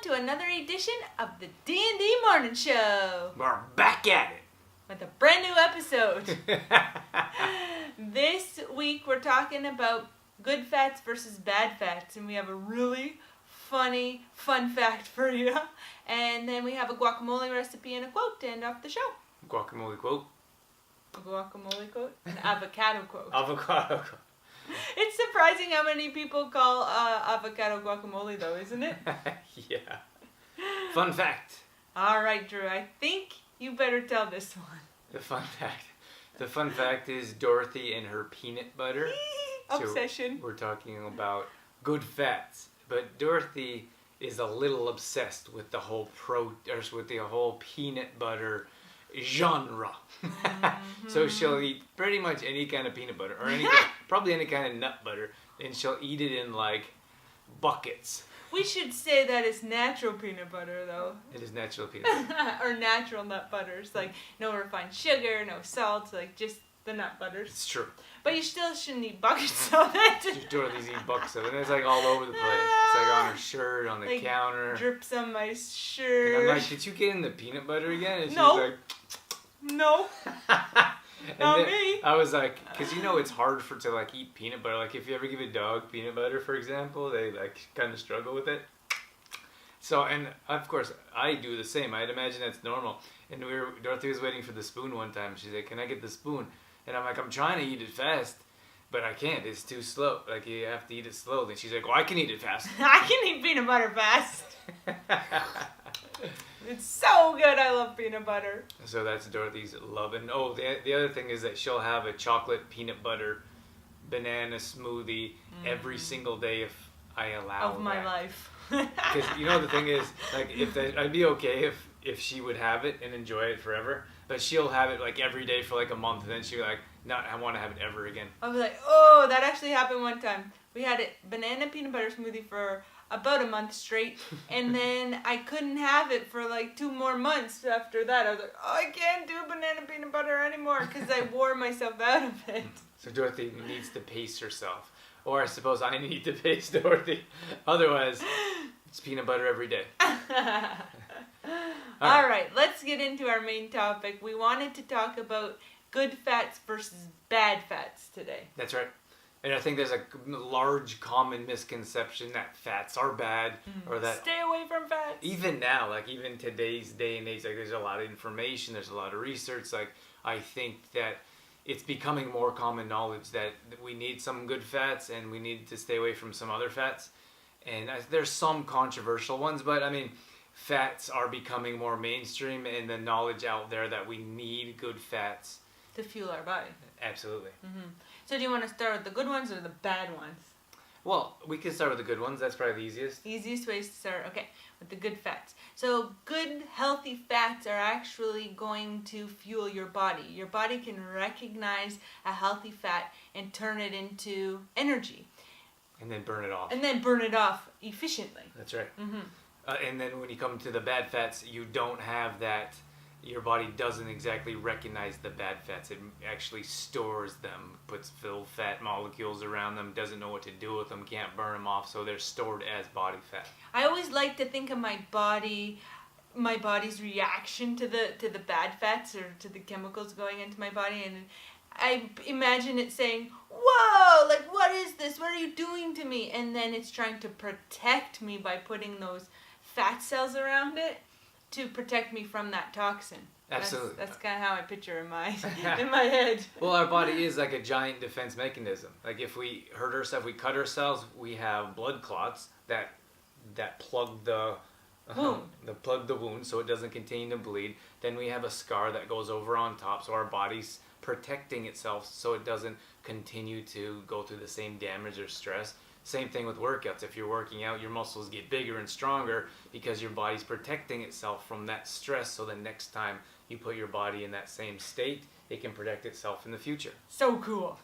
to another edition of the D&D Morning Show. We're back at it. With a brand new episode. This week we're talking about good fats versus bad fats. And we have a really funny, fun fact for you. And then we have a guacamole recipe and a quote to end off the show. Guacamole quote. A guacamole quote? An avocado quote. Avocado quote. It's surprising how many people call avocado guacamole though, isn't it? Yeah. Fun fact. All right, Drew. I think you better tell this one. The fun fact is Dorothy and her peanut butter. Obsession. So we're talking about good fats, but Dorothy is a little obsessed with the whole peanut butter genre. Mm-hmm. So she'll eat pretty much any kind of peanut butter or probably any kind of nut butter, and she'll eat it in like buckets. We should say that it's natural peanut butter, though. It is natural peanut butter. Or natural nut butters. Like, no refined sugar, no salt, like just the nut butters. It's true. But you still shouldn't eat buckets of it. Dorothy's eating buckets of it, and it's like all over the place. It's like on her shirt, on the like, counter. Drips on my shirt. And I'm like, did you get in the peanut butter again? And No. She's like, no. Not me. I was like, because you know it's hard to like eat peanut butter. Like if you ever give a dog peanut butter, for example, they like kind of struggle with it. So, and of course I do the same. I'd imagine that's normal. And Dorothy was waiting for the spoon one time. She's like, "Can I get the spoon?" And I'm like, "I'm trying to eat it fast, but I can't. It's too slow. Like you have to eat it slowly." She's like, "Well, I can eat it fast." I can eat peanut butter fast. It's so good. I love peanut butter. So that's Dorothy's love. And the other thing is that she'll have a chocolate peanut butter banana smoothie every single day if I allow of my life. Because you know the thing is, like, I'd be okay if she would have it and enjoy it forever, but she'll have it like every day for like a month, and then she'll like, "No, I want to have it ever again." I was like, oh, that actually happened one time. We had a banana peanut butter smoothie for about a month straight, and then I couldn't have it for like 2 more months after that. I was like, oh, I can't do banana peanut butter anymore because I wore myself out of it. So Dorothy needs to pace herself. Or I suppose I need to pace Dorothy. Otherwise, it's peanut butter every day. All right, let's get into our main topic. We wanted to talk about good fats versus bad fats today. That's right. And I think there's a large common misconception that fats are bad, or that stay away from fats. Even now, like even today's day and age, like there's a lot of information, there's a lot of research. Like I think that it's becoming more common knowledge that we need some good fats and we need to stay away from some other fats. And there's some controversial ones, but I mean, fats are becoming more mainstream, and the knowledge out there that we need good fats to fuel our body. Absolutely. Mm-hmm. So do you want to start with the good ones or the bad ones? Well, we can start with the good ones. That's probably the easiest. Easiest ways to start. Okay, with the good fats. So good, healthy fats are actually going to fuel your body. Your body can recognize a healthy fat and turn it into energy. And then burn it off. And then burn it off efficiently. That's right. Mm-hmm. And then when you come to the bad fats, you don't have that. Your body doesn't exactly recognize the bad fats. It actually stores them, puts filled fat molecules around them, doesn't know what to do with them, can't burn them off, so they're stored as body fat. I always like to think of my body's reaction to the bad fats or to the chemicals going into my body, and I imagine it saying, "Whoa, like what is this? What are you doing to me?" And then it's trying to protect me by putting those fat cells around it to protect me from that toxin. Absolutely. That's kind of how I picture in my head. Well, our body is like a giant defense mechanism. Like if we hurt ourselves, we cut ourselves, we have blood clots that plug the wound so it doesn't continue to bleed. Then we have a scar that goes over on top, so our body's protecting itself so it doesn't continue to go through the same damage or stress. Same thing with workouts. If you're working out, your muscles get bigger and stronger because your body's protecting itself from that stress, so the next time you put your body in that same state, it can protect itself in the future. So cool.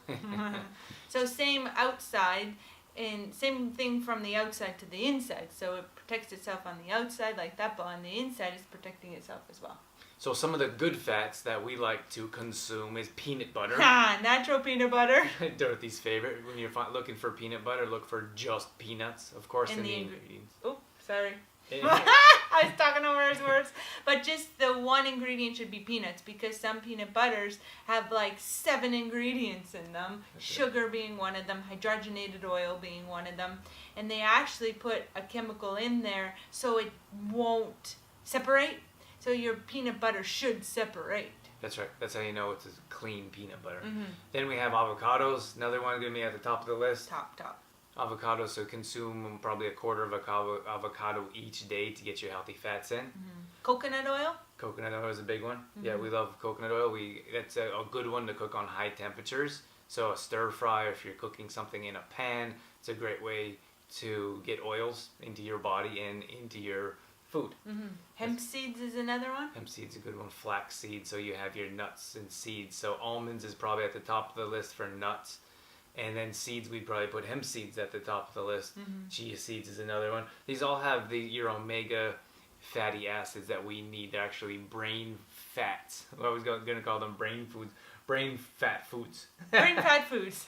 So same outside, and same thing from the outside to the inside. So it protects itself on the outside like that, but on the inside it's protecting itself as well. So some of the good fats that we like to consume is peanut butter. Natural peanut butter. Dorothy's favorite. When you're looking for peanut butter, look for just peanuts, of course, in the ingredients. Oh, sorry. I was talking over his words. But just the one ingredient should be peanuts, because some peanut butters have like 7 ingredients in them. Sugar being one of them, hydrogenated oil being one of them. And they actually put a chemical in there so it won't separate. So your peanut butter should separate. That's right. That's how you know it's a clean peanut butter. Mm-hmm. Then we have avocados. Another one going to be at the top of the list. Top. Avocados, so consume probably a quarter of avocado each day to get your healthy fats in. Mm-hmm. Coconut oil? Coconut oil is a big one. Mm-hmm. Yeah, we love coconut oil. That's a good one to cook on high temperatures. So a stir fry, or if you're cooking something in a pan, it's a great way to get oils into your body and into your food. Mm-hmm. Hemp seeds is another one. Hemp seeds is a good one. Flax seeds, so you have your nuts and seeds. So almonds is probably at the top of the list for nuts. And then seeds, we'd probably put hemp seeds at the top of the list. Mm-hmm. Chia seeds is another one. These all have your omega fatty acids that we need. They're actually brain fats. I was going to call them brain foods. Brain fat foods. Brain fat foods.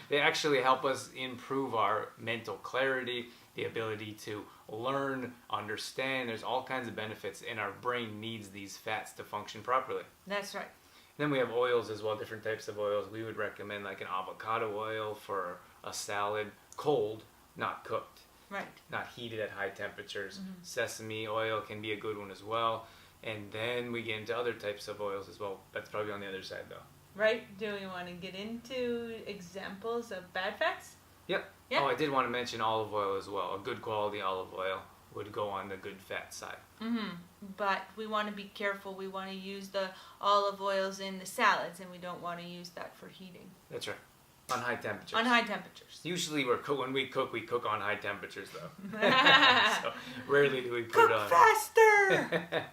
They actually help us improve our mental clarity, the ability to learn, understand. There's all kinds of benefits, and our brain needs these fats to function properly. That's right. Then we have oils as well, different types of oils. We would recommend like an avocado oil for a salad, cold, not cooked. Right. Not heated at high temperatures. Mm-hmm. Sesame oil can be a good one as well. And then we get into other types of oils as well. That's probably on the other side though. Right. Do we want to get into examples of bad fats? Yep. Yeah. Oh, I did want to mention olive oil as well. A good quality olive oil would go on the good fat side. Mm-hmm. But we want to be careful. We want to use the olive oils in the salads, and we don't want to use that for heating. That's right. On high temperatures. On high temperatures. Usually when we cook on high temperatures though. So rarely do we put Cook it on. faster!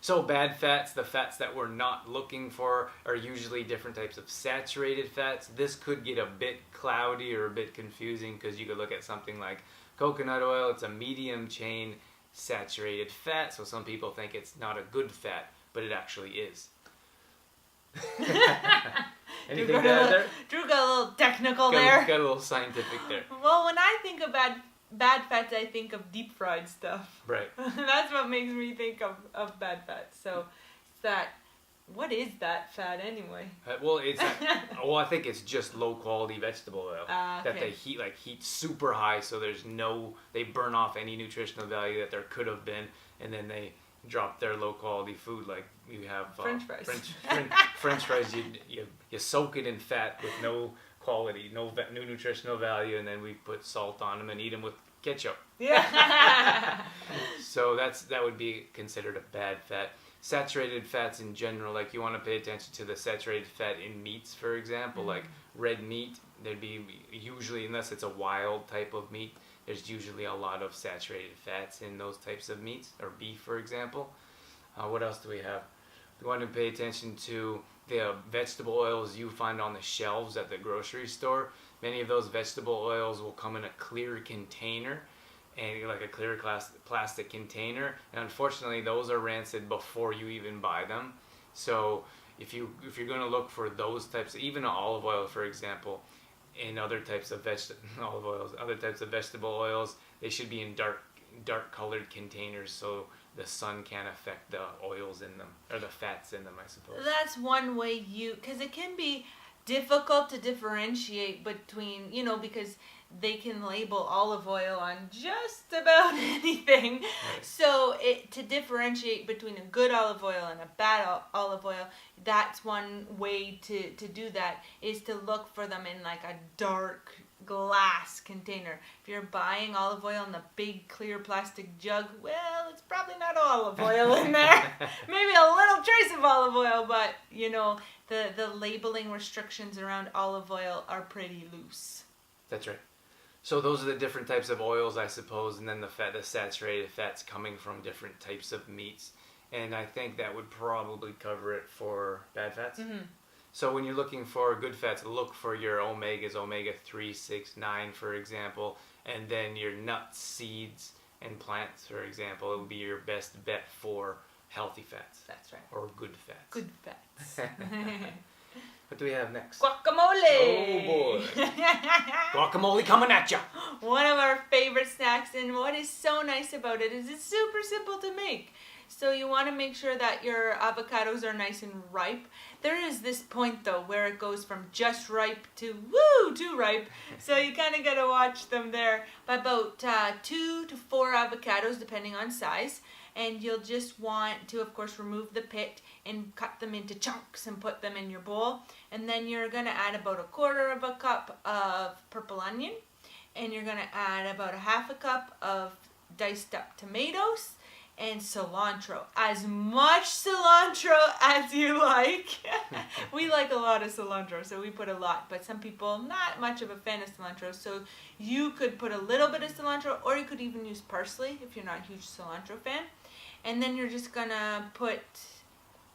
So bad fats, the fats that we're not looking for, are usually different types of saturated fats. This could get a bit cloudy or a bit confusing, because you could look at something like coconut oil. It's a medium chain saturated fat, so some people think it's not a good fat, but it actually is. Anything to add there? Drew got a little technical there. Got a little scientific there. Well, when I think of bad fats, I think of deep fried stuff. Right. That's what makes me think of bad fats. So, what is that fat anyway? I think it's just low quality vegetable oil Okay. that they heat super high, so they burn off any nutritional value that there could have been, and then they drop their low quality food, like you have French fries. French fries. You soak it in fat with no quality, no nutritional value, and then we put salt on them and eat them with ketchup. Yeah. So that would be considered a bad fat. Saturated fats in general, like you want to pay attention to the saturated fat in meats, for example, like red meat. There'd be usually, unless it's a wild type of meat, there's usually a lot of saturated fats in those types of meats, or beef, for example. What else do we have? We want to pay attention to the vegetable oils you find on the shelves at the grocery store. Many of those vegetable oils will come in a clear container, and like a clear plastic container, and unfortunately those are rancid before you even buy them. So if you're going to look for those types, even olive oil, for example, and other types of vegetable oils, they should be in dark colored containers, so the sun can't affect the oils in them, or the fats in them, I suppose. That's one way because it can be difficult to differentiate between, because they can label olive oil on just about anything. Right. So to differentiate between a good olive oil and a bad olive oil, that's one way to do that, is to look for them in like a dark glass container. If you're buying olive oil in a big clear plastic jug, well, it's probably not olive oil in there. Maybe a little trace of olive oil, but the labeling restrictions around olive oil are pretty loose. That's right. So those are the different types of oils, I suppose, and then the saturated fats coming from different types of meats. And I think that would probably cover it for bad fats. Mm-hmm. So when you're looking for good fats, look for your omegas, omega-3, 6, 9, for example, and then your nuts, seeds, and plants, for example. It would be your best bet for healthy fats. That's right. Or good fats. Good fats. What do we have next? Guacamole! Oh boy. Guacamole coming at ya! One of our favorite snacks, and what is so nice about it is it's super simple to make. So you want to make sure that your avocados are nice and ripe. There is this point though where it goes from just ripe to too ripe. So you kind of got to watch them there. By about 2 to 4 avocados depending on size. And you'll just want to, of course, remove the pit and cut them into chunks and put them in your bowl. And then you're going to add about 1/4 of a cup of purple onion. And you're going to add about 1/2 cup of diced up tomatoes and cilantro. As much cilantro as you like. We like a lot of cilantro, so we put a lot. But some people, not much of a fan of cilantro. So you could put a little bit of cilantro, or you could even use parsley if you're not a huge cilantro fan. And then you're just going to put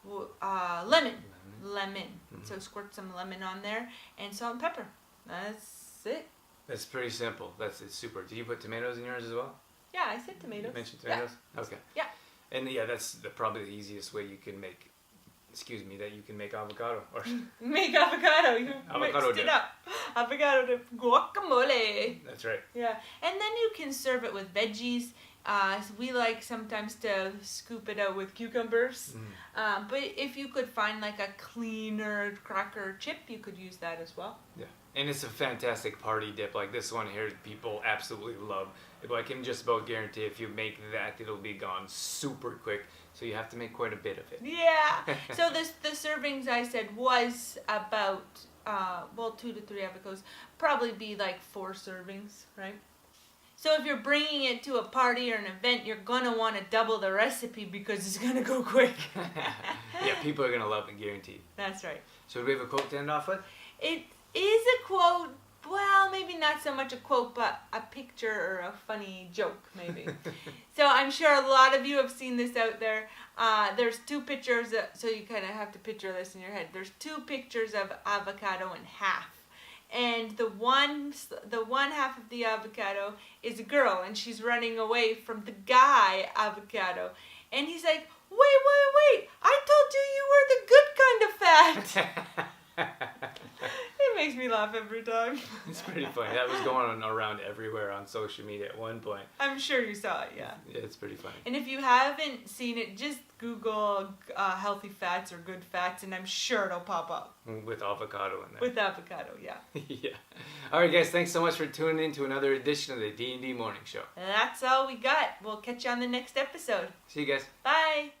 lemon. Mm-hmm. So squirt some lemon on there and salt and pepper. That's it. That's pretty simple. It's super. Do you put tomatoes in yours as well? Yeah, I said tomatoes. You mentioned tomatoes? Yeah. Okay. Yeah. And yeah, that's probably the easiest way you can make, avocado. Or Make avocado. You avocado mixed dip. it up. Avocado dip. Guacamole. That's right. Yeah. And then you can serve it with veggies. We like sometimes to scoop it out with cucumbers. But if you could find like a cleaner cracker chip, you could use that as well. Yeah. And it's a fantastic party dip. Like this one here, people absolutely love. I can just about guarantee if you make that, it'll be gone super quick. So you have to make quite a bit of it. Yeah. So the servings I said was about 2 to 3 avocados. Probably be like 4 servings, right? So if you're bringing it to a party or an event, you're going to want to double the recipe because it's going to go quick. Yeah, people are going to love it, guaranteed. That's right. So do we have a quote to end off with? It is a quote. Well, maybe not so much a quote, but a picture or a funny joke, maybe. So I'm sure a lot of you have seen this out there. There's 2 pictures, so you kind of have to picture this in your head. There's 2 pictures of avocado in half. And the one half of the avocado is a girl, and she's running away from the guy avocado. And he's like, wait, I told you you were the good kind of fat. It makes me laugh every time. It's pretty funny. That was going around everywhere on social media at one point. I'm sure you saw it, yeah. Yeah, it's pretty funny. And if you haven't seen it, just Google healthy fats or good fats, and I'm sure it'll pop up. With avocado in there. With avocado, yeah. Yeah. All right, guys. Thanks so much for tuning in to another edition of the D&D Morning Show. That's all we got. We'll catch you on the next episode. See you guys. Bye.